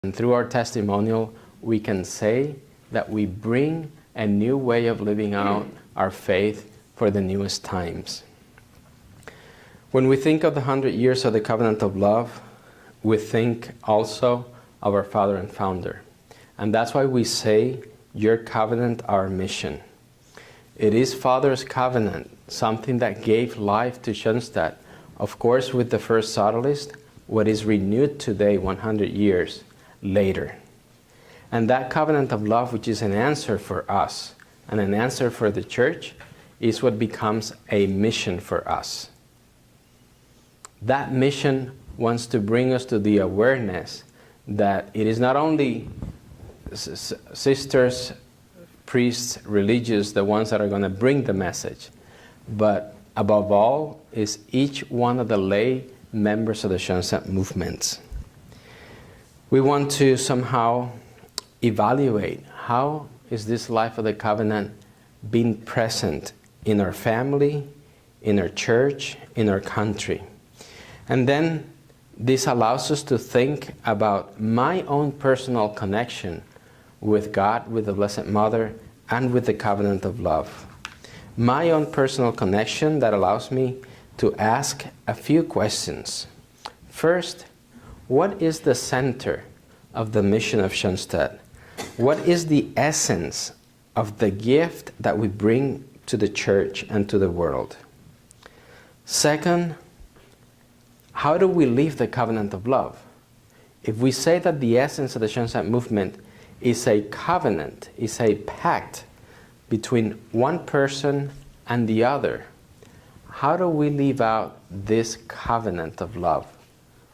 And through our testimonial, we can say that we bring a new way of living out our faith for the newest times. When we think of the 100 years of the covenant of love, we think also of our father and founder. And that's why we say, your covenant, our mission. It is Father's covenant, something that gave life to Schoenstatt. Of course, with the first Soterlist, what is renewed today, 100 years later. And that covenant of love, which is an answer for us and an answer for the church, is what becomes a mission for us. That mission wants to bring us to the awareness that it is not only sisters, priests, religious, the ones that are going to bring the message, but above all is each one of the lay members of the Schoenstatt movements. We want to somehow evaluate how is this life of the covenant being present in our family, in our church, in our country. And then this allows us to think about my own personal connection with God, with the Blessed Mother, and with the covenant of love. My own personal connection that allows me to ask a few questions. First, what is the center of the mission of Schoenstatt? What is the essence of the gift that we bring to the church and to the world? Second, how do we live the covenant of love? If we say that the essence of the Schoenstatt movement is a covenant, is a pact between one person and the other, how do we live out this covenant of love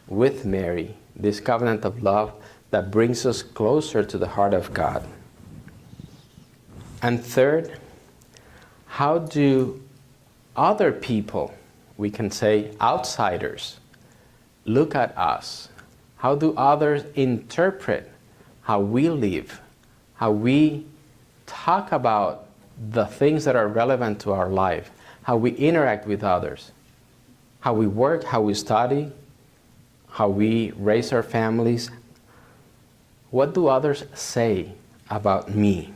with Mary, this covenant of love that brings us closer to the heart of God? And third, how do other people, we can say outsiders, look at us? How do others interpret how we live, how we talk about the things that are relevant to our life, how we interact with others, how we work, how we study, how we raise our families? What do others say about me?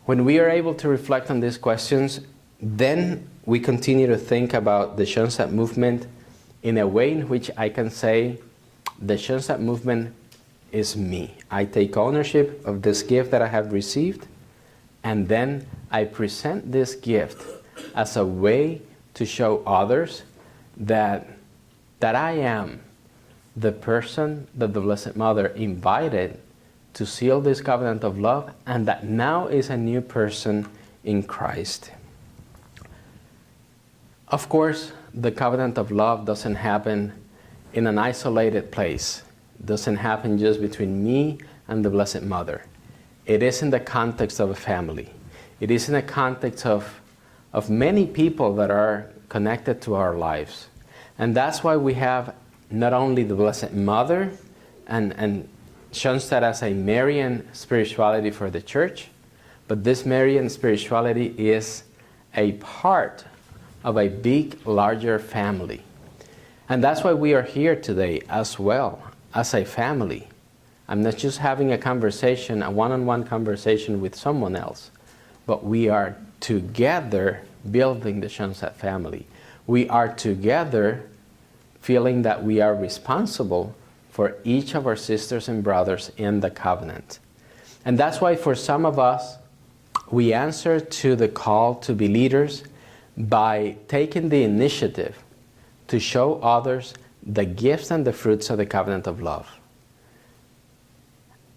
When we are able to reflect on these questions, then we continue to think about the Schoenstatt movement in a way in which I can say, the Schoenstatt movement is me. I take ownership of this gift that I have received, and then I present this gift as a way to show others that I am the person that the Blessed Mother invited to seal this covenant of love, and that now is a new person in Christ. Of course, the covenant of love doesn't happen in an isolated place. It doesn't happen just between me and the Blessed Mother. It is in the context of a family. It is in the context of many people that are connected to our lives. And that's why we have not only the Blessed Mother and Schoenstatt as a Marian spirituality for the church, but this Marian spirituality is a part of a big, larger family. And that's why we are here today as well, as a family. I'm not just having a conversation, a one-on-one conversation with someone else, but we are together building the Schoenstatt family. We are together feeling that we are responsible for each of our sisters and brothers in the covenant. And that's why for some of us, we answer to the call to be leaders by taking the initiative to show others the gifts and the fruits of the covenant of love.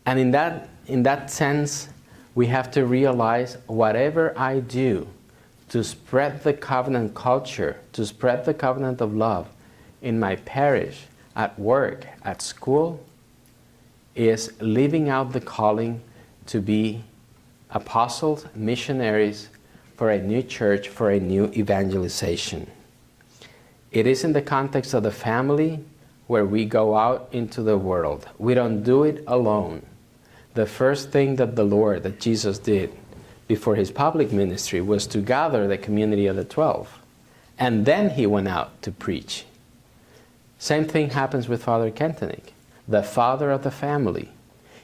And in that sense, we have to realize whatever I do to spread the covenant culture, to spread the covenant of love in my parish, at work, at school, is living out the calling to be apostles, missionaries for a new church, for a new evangelization. It is in the context of the family where we go out into the world. We don't do it alone. The first thing that Jesus did before his public ministry was to gather the community of the 12. And then he went out to preach. Same thing happens with Father Kentenich. the father of the family.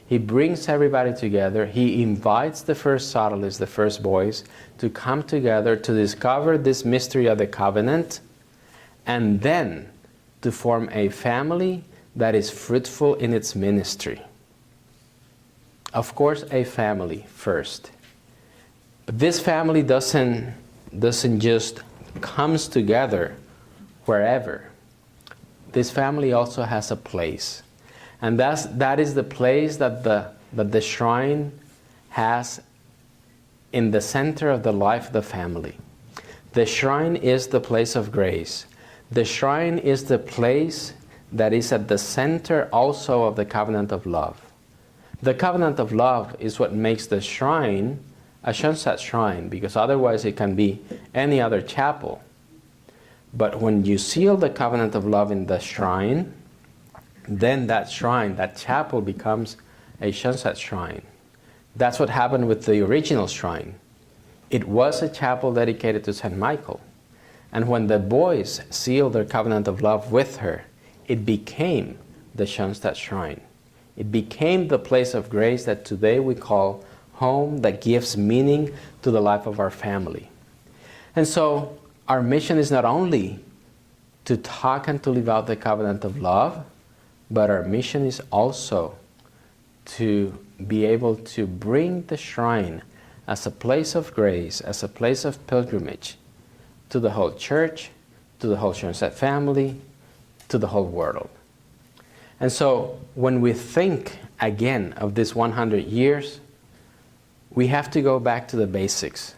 He brings everybody together. He invites the first Sodalists, the first boys, to come together to discover this mystery of the covenant, and then to form a family that is fruitful in its ministry. Of course, a family first. But this family doesn't just comes together wherever. This family also has a place. And that is the place that the shrine has in the center of the life of the family. The shrine is the place of grace. The shrine is the place that is at the center also of the covenant of love. The covenant of love is what makes the shrine a Schoenstatt shrine, because otherwise it can be any other chapel. But when you seal the covenant of love in the shrine, then that shrine, that chapel, becomes a Schoenstatt shrine. That's what happened with the original shrine. It was a chapel dedicated to St. Michael. And when the boys sealed their covenant of love with her, it became the Schoenstatt shrine. It became the place of grace that today we call home, that gives meaning to the life of our family. And so our mission is not only to talk and to live out the covenant of love, but our mission is also to be able to bring the shrine as a place of grace, as a place of pilgrimage to the whole church, to the whole Schoenstatt family, to the whole world. And so when we think again of this 100 years, we have to go back to the basics.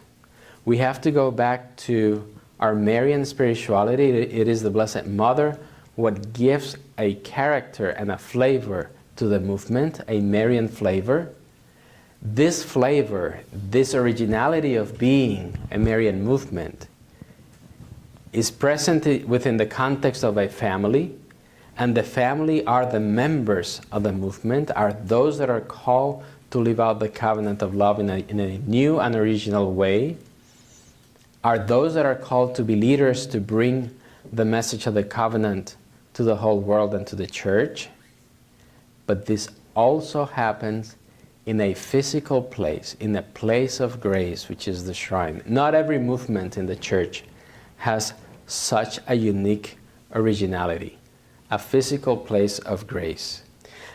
We have to go back to our Marian spirituality. It is the Blessed Mother what gives a character and a flavor to the movement, a Marian flavor. This flavor, this originality of being a Marian movement, is present within the context of a family, and the family are the members of the movement, are those that are called to live out the covenant of love in a new and original way, are those that are called to be leaders to bring the message of the covenant to the whole world and to the church. But this also happens in a physical place, in a place of grace, which is the shrine. Not every movement in the church has such a unique originality, a physical place of grace.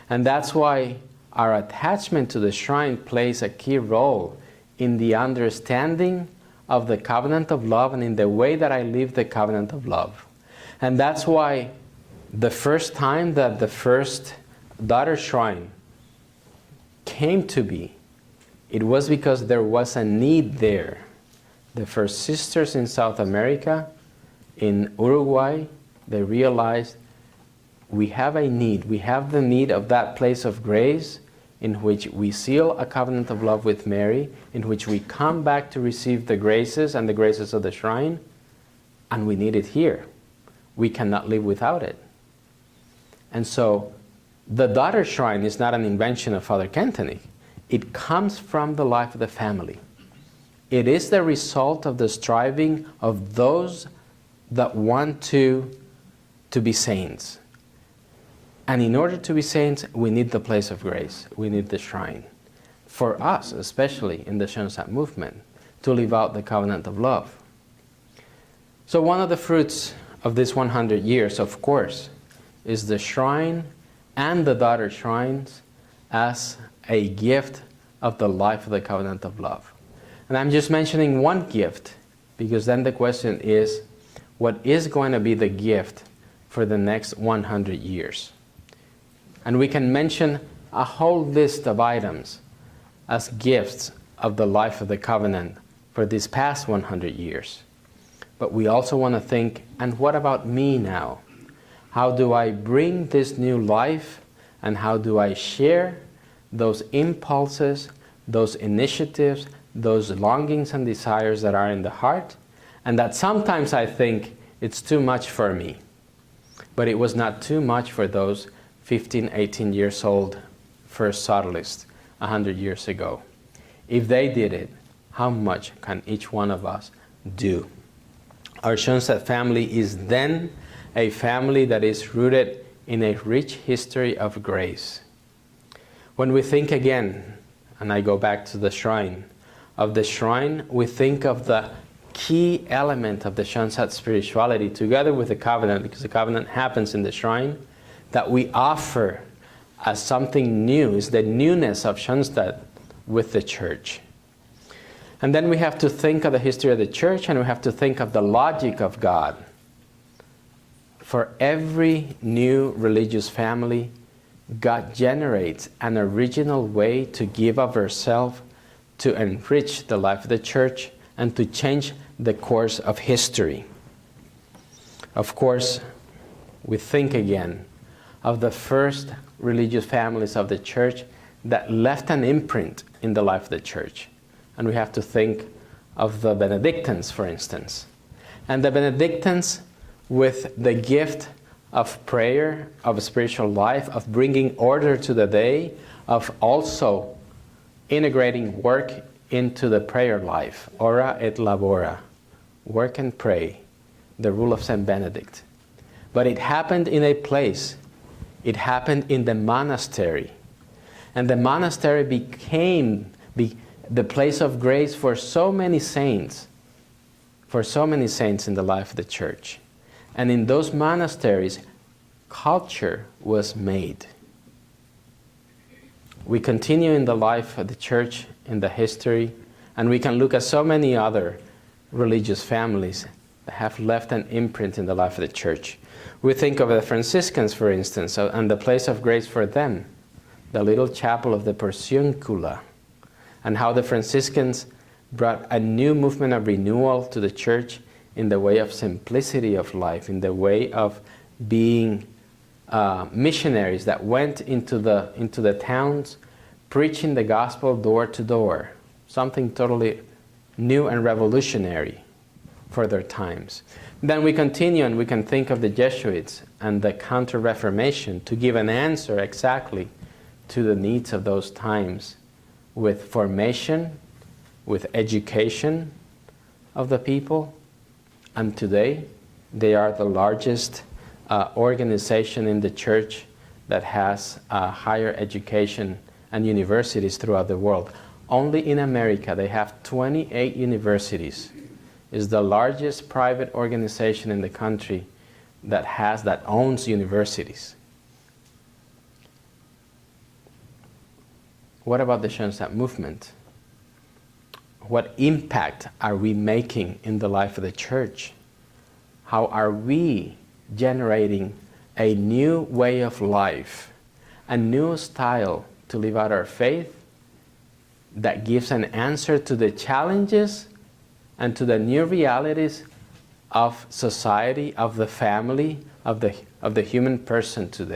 And that's why our attachment to the shrine plays a key role in the understanding of the covenant of love and in the way that I live the covenant of love. And that's why the first time that the first daughter shrine came to be, it was because there was a need there. The first sisters in South America, in Uruguay, they realized we have a need. We have the need of that place of grace in which we seal a covenant of love with Mary, in which we come back to receive the graces and the graces of the shrine, and we need it here. We cannot live without it. And so the daughter shrine is not an invention of Father Kentenich. It comes from the life of the family. It is the result of the striving of those that want to be saints. And in order to be saints, we need the place of grace. We need the shrine. For us, especially in the Schoenstatt movement, to live out the covenant of love. So one of the fruits of this 100 years, of course, is the shrine and the daughter shrines as a gift of the life of the covenant of love. And I'm just mentioning one gift, because then the question is, what is going to be the gift for the next 100 years? And we can mention a whole list of items as gifts of the life of the covenant for these past 100 years. But we also want to think, and what about me now? How do I bring this new life, and how do I share those impulses, those initiatives, those longings and desires that are in the heart, and that sometimes I think it's too much for me. But it was not too much for those 15, 18 years old first Sodalists 100 years ago. If they did it, how much can each one of us do? Our Schoenstatt family is then a family that is rooted in a rich history of grace. When we think again, and I go back to the shrine, we think of the key element of the Shunsat spirituality together with the covenant, because the covenant happens in the shrine, that we offer as something new, is the newness of Shunsat with the church. And then we have to think of the history of the church, and we have to think of the logic of God. For every new religious family, God generates an original way to give of herself to enrich the life of the church and to change the course of history. Of course, we think again of the first religious families of the church that left an imprint in the life of the church. And we have to think of the Benedictines, for instance. And the Benedictines, with the gift of prayer, of spiritual life, of bringing order to the day, of also integrating work into the prayer life. Ora et labora. Work and pray. The rule of Saint Benedict. But it happened in a place. It happened in the monastery. And the monastery became the place of grace for so many saints. For so many saints in the life of the church. And in those monasteries, culture was made. We continue in the life of the church, in the history, and we can look at so many other religious families that have left an imprint in the life of the church. We think of the Franciscans, for instance, and the place of grace for them, the little chapel of the Porciuncula, and how the Franciscans brought a new movement of renewal to the church in the way of simplicity of life, in the way of being missionaries that went into the towns, preaching the gospel door to door, something totally new and revolutionary for their times. Then we continue and we can think of the Jesuits and the Counter-Reformation to give an answer exactly to the needs of those times, with formation, with education of the people. And today, they are the largest organization in the church that has higher education and universities throughout the world. Only in America, they have 28 universities. It's the largest private organization in the country that owns universities. What about the Shunsat movement? What impact are we making in the life of the church? How are we generating a new way of life, a new style to live out our faith that gives an answer to the challenges and to the new realities of society, of the family, of the human person today?